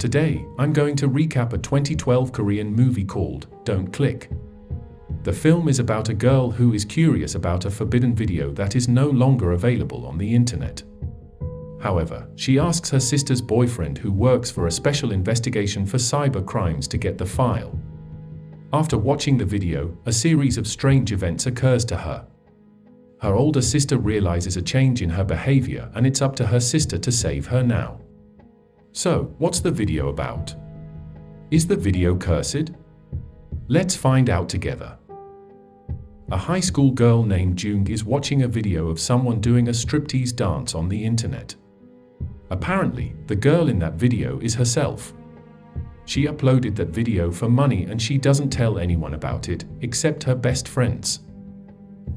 Today, I'm going to recap a 2012 Korean movie called Don't Click. The film is about a girl who is curious about a forbidden video that is no longer available on the internet. However, she asks her sister's boyfriend, who works for a special investigation for cyber crimes, to get the file. After watching the video, a series of strange events occurs to her. Her older sister realizes a change in her behavior, and it's up to her sister to save her now. So, what's the video about? Is the video cursed? Let's find out together. A high school girl named Jung is watching a video of someone doing a striptease dance on the internet. Apparently, the girl in that video is herself. She uploaded that video for money and she doesn't tell anyone about it, except her best friends.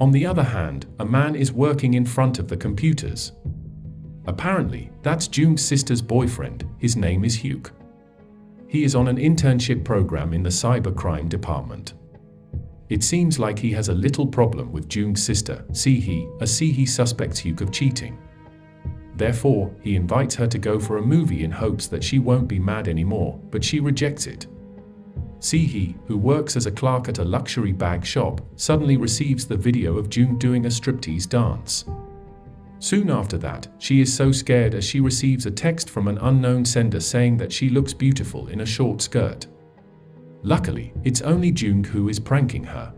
On the other hand, a man is working in front of the computers. Apparently, that's Jung's sister's boyfriend. His name is Hyuk. He is on an internship program in the cybercrime department. It seems like he has a little problem with Jung's sister, Si-hee, as Si-hee suspects Hyuk of cheating. Therefore, he invites her to go for a movie in hopes that she won't be mad anymore, but she rejects it. Si-hee, who works as a clerk at a luxury bag shop, suddenly receives the video of Jung doing a striptease dance. Soon after that, she is so scared as she receives a text from an unknown sender saying that she looks beautiful in a short skirt. Luckily, it's only Jung who is pranking her.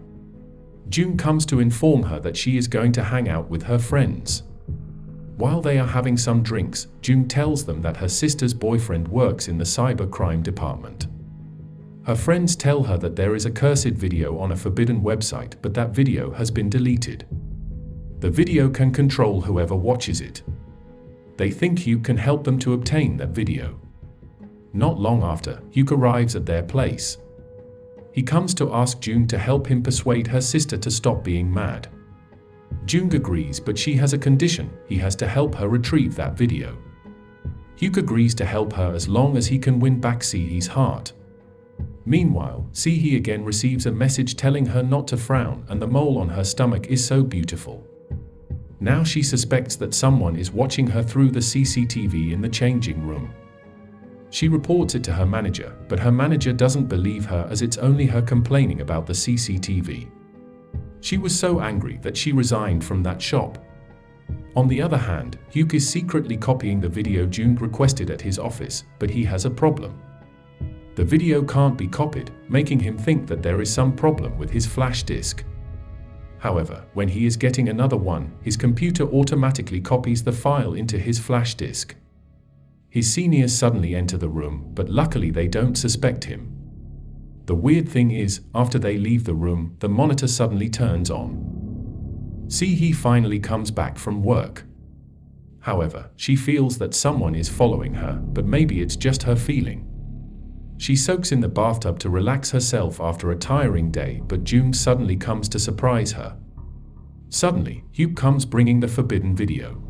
Jung comes to inform her that she is going to hang out with her friends. While they are having some drinks, Jung tells them that her sister's boyfriend works in the cybercrime department. Her friends tell her that there is a cursed video on a forbidden website, but that video has been deleted. The video can control whoever watches it. They think Hyuk can help them to obtain that video. Not long after, Hyuk arrives at their place. He comes to ask Jung to help him persuade her sister to stop being mad. Jung agrees, but she has a condition: he has to help her retrieve that video. Hyuk agrees to help her as long as he can win back Si-hee's heart. Meanwhile, Si-hee again receives a message telling her not to frown, and the mole on her stomach is so beautiful. Now she suspects that someone is watching her through the CCTV in the changing room. She reports it to her manager, but her manager doesn't believe her as it's only her complaining about the CCTV. She was so angry that she resigned from that shop. On the other hand, Hyuk is secretly copying the video Jung requested at his office, but he has a problem. The video can't be copied, making him think that there is some problem with his flash disk. However, when he is getting another one, his computer automatically copies the file into his flash disk. His seniors suddenly enter the room, but luckily they don't suspect him. The weird thing is, after they leave the room, the monitor suddenly turns on. Si-hee finally comes back from work. However, she feels that someone is following her, but maybe it's just her feeling. She soaks in the bathtub to relax herself after a tiring day, but Jung suddenly comes to surprise her. Suddenly, Hyuk comes bringing the forbidden video.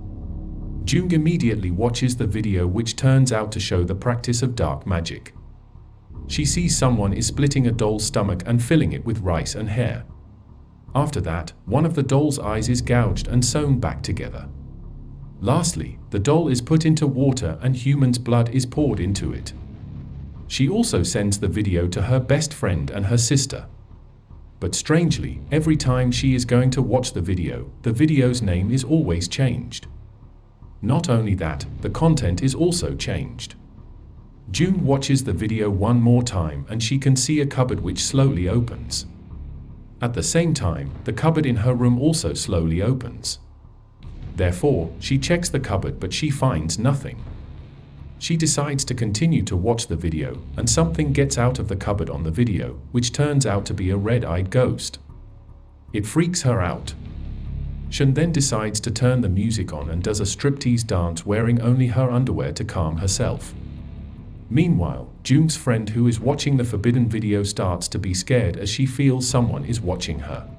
Jung immediately watches the video, which turns out to show the practice of dark magic. She sees someone is splitting a doll's stomach and filling it with rice and hair. After that, one of the doll's eyes is gouged and sewn back together. Lastly, the doll is put into water and human's blood is poured into it. She also sends the video to her best friend and her sister. But strangely, every time she is going to watch the video's name is always changed. Not only that, the content is also changed. Jung watches the video one more time and she can see a cupboard which slowly opens. At the same time, the cupboard in her room also slowly opens. Therefore, she checks the cupboard but she finds nothing. She decides to continue to watch the video, and something gets out of the cupboard on the video, which turns out to be a red-eyed ghost. It freaks her out. Shun then decides to turn the music on and does a striptease dance wearing only her underwear to calm herself. Meanwhile, Jung's friend who is watching the forbidden video starts to be scared as she feels someone is watching her.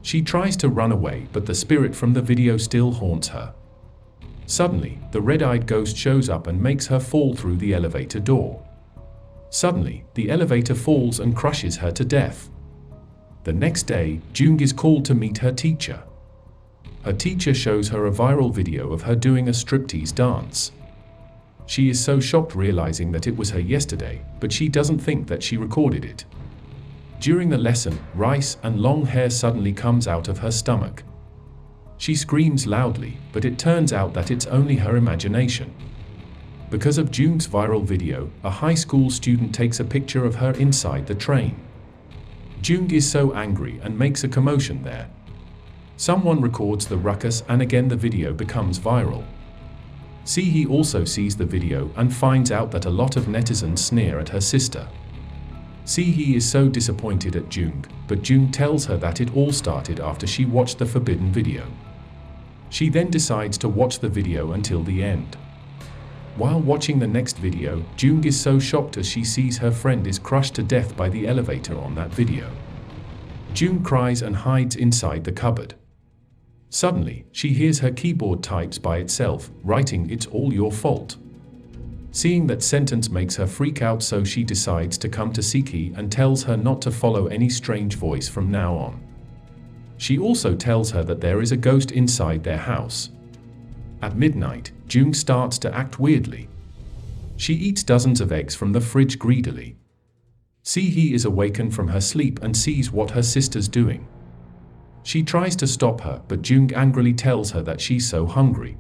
She tries to run away, but the spirit from the video still haunts her. Suddenly, the red-eyed ghost shows up and makes her fall through the elevator door. Suddenly, the elevator falls and crushes her to death. The next day, Jung is called to meet her teacher. Her teacher shows her a viral video of her doing a striptease dance. She is so shocked realizing that it was her yesterday, but she doesn't think that she recorded it. During the lesson, rice and long hair suddenly comes out of her stomach. She screams loudly, but it turns out that it's only her imagination. Because of Jung's viral video, a high school student takes a picture of her inside the train. Jung is so angry and makes a commotion there. Someone records the ruckus and again the video becomes viral. Sehee also sees the video and finds out that a lot of netizens sneer at her sister. Sehee is so disappointed at Jung, but Jung tells her that it all started after she watched the forbidden video. She then decides to watch the video until the end. While watching the next video, Jung is so shocked as she sees her friend is crushed to death by the elevator on that video. Jung cries and hides inside the cupboard. Suddenly, she hears her keyboard types by itself, writing "It's all your fault." Seeing that sentence makes her freak out, so she decides to come to Sehee and tells her not to follow any strange voice from now on. She also tells her that there is a ghost inside their house. At midnight, Jung starts to act weirdly. She eats dozens of eggs from the fridge greedily. Sehee is awakened from her sleep and sees what her sister's doing. She tries to stop her, but Jung angrily tells her that she's so hungry.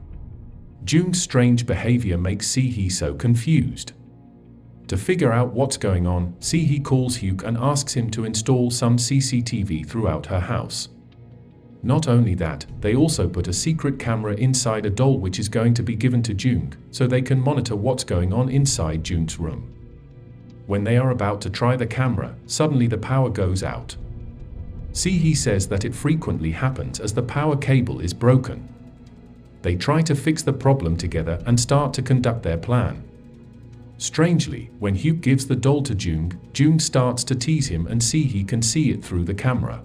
Jung's strange behavior makes Sehee so confused. To figure out what's going on, Sehee calls Hyuk and asks him to install some CCTV throughout her house. Not only that, they also put a secret camera inside a doll which is going to be given to Jung, so they can monitor what's going on inside Jung's room. When they are about to try the camera, suddenly the power goes out. Sehee says that it frequently happens as the power cable is broken. They try to fix the problem together and start to conduct their plan. Strangely, when Hyuk gives the doll to Jung starts to tease him and Sehee can see it through the camera.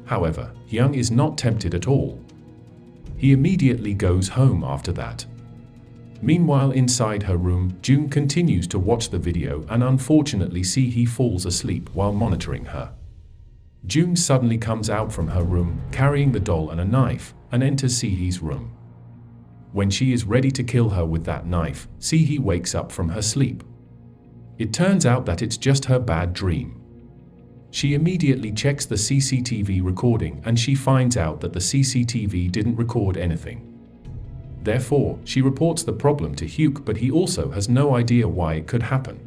However, Hyung is not tempted at all. He immediately goes home after that. Meanwhile, inside her room, Jung continues to watch the video and unfortunately Sehee falls asleep while monitoring her. Jung suddenly comes out from her room, carrying the doll and a knife, and enters Sehee's room. When she is ready to kill her with that knife, Sehee wakes up from her sleep. It turns out that it's just her bad dream. She immediately checks the CCTV recording and she finds out that the CCTV didn't record anything. Therefore, she reports the problem to Hyuk, but he also has no idea why it could happen.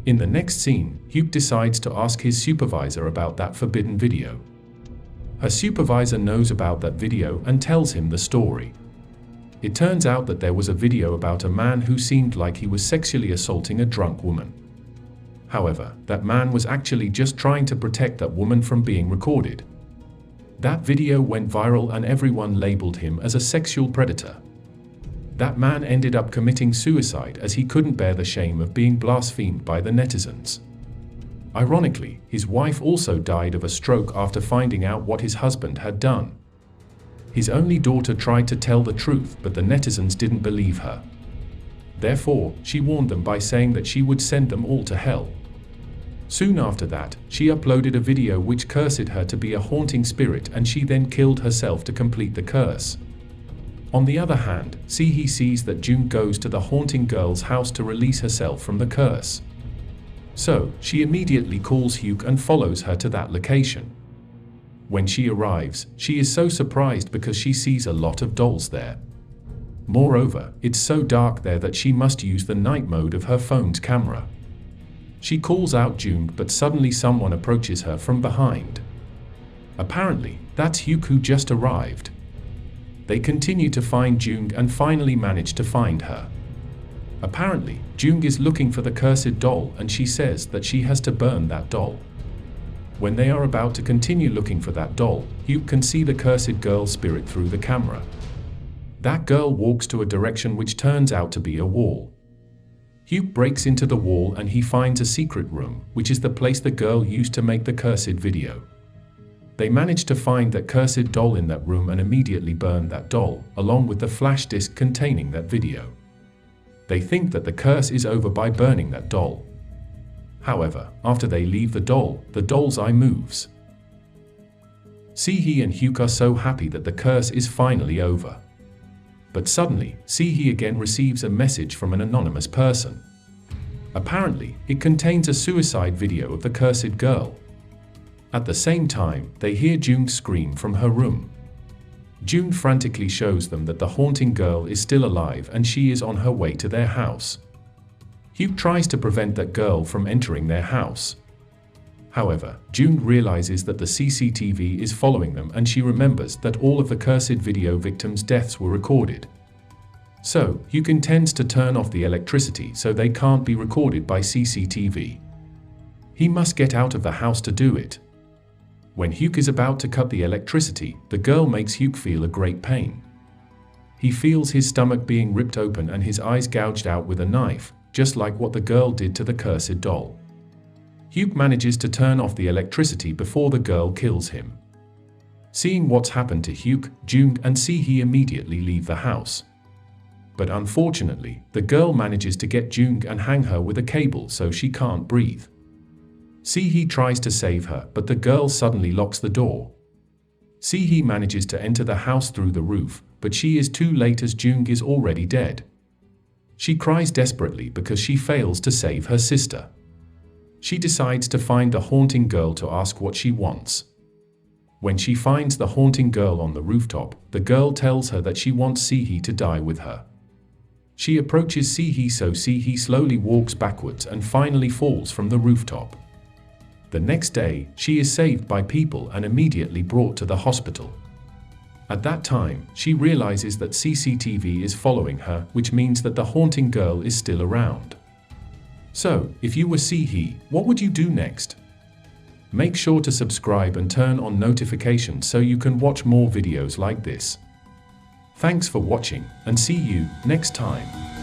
In the next scene, Hyuk decides to ask his supervisor about that forbidden video. Her supervisor knows about that video and tells him the story. It turns out that there was a video about a man who seemed like he was sexually assaulting a drunk woman. However, that man was actually just trying to protect that woman from being recorded. That video went viral and everyone labeled him as a sexual predator. That man ended up committing suicide as he couldn't bear the shame of being blasphemed by the netizens. Ironically, his wife also died of a stroke after finding out what his husband had done. His only daughter tried to tell the truth, but the netizens didn't believe her. Therefore, she warned them by saying that she would send them all to hell. Soon after that, she uploaded a video which cursed her to be a haunting spirit and she then killed herself to complete the curse. On the other hand, Sehee sees that Jung goes to the haunting girl's house to release herself from the curse. So, she immediately calls Hyuk and follows her to that location. When she arrives, she is so surprised because she sees a lot of dolls there. Moreover, it's so dark there that she must use the night mode of her phone's camera. She calls out Jung, but suddenly someone approaches her from behind. Apparently, that's Hyuk who just arrived. They continue to find Jung and finally manage to find her. Apparently, Jung is looking for the cursed doll and she says that she has to burn that doll. When they are about to continue looking for that doll, Hyuk can see the cursed girl's spirit through the camera. That girl walks to a direction which turns out to be a wall. Hyuk breaks into the wall and he finds a secret room, which is the place the girl used to make the cursed video. They manage to find that cursed doll in that room and immediately burn that doll, along with the flash disk containing that video. They think that the curse is over by burning that doll. However, after they leave the doll's eye moves. Sehee and Hyuk are so happy that the curse is finally over. But suddenly, Sihi again receives a message from an anonymous person. Apparently, it contains a suicide video of the cursed girl. At the same time, they hear Jung scream from her room. June frantically shows them that the haunting girl is still alive and she is on her way to their house. Hyuk tries to prevent that girl from entering their house. However, June realizes that the CCTV is following them and she remembers that all of the cursed video victims' deaths were recorded. So, Hyuk intends to turn off the electricity so they can't be recorded by CCTV. He must get out of the house to do it. When Hyuk is about to cut the electricity, the girl makes Hyuk feel a great pain. He feels his stomach being ripped open and his eyes gouged out with a knife, just like what the girl did to the cursed doll. Hyuk manages to turn off the electricity before the girl kills him. Seeing what's happened to Hyuk, Jung and Sihi immediately leave the house. But unfortunately, the girl manages to get Jung and hang her with a cable so she can't breathe. Sihi tries to save her, but the girl suddenly locks the door. Sihi manages to enter the house through the roof, but she is too late as Jung is already dead. She cries desperately because she fails to save her sister. She decides to find the haunting girl to ask what she wants. When she finds the haunting girl on the rooftop, the girl tells her that she wants Sihi to die with her. She approaches Sihi so Sihi slowly walks backwards and finally falls from the rooftop. The next day, she is saved by people and immediately brought to the hospital. At that time, she realizes that CCTV is following her, which means that the haunting girl is still around. So, if you were Sihi, what would you do next? Make sure to subscribe and turn on notifications so you can watch more videos like this. Thanks for watching, and see you next time.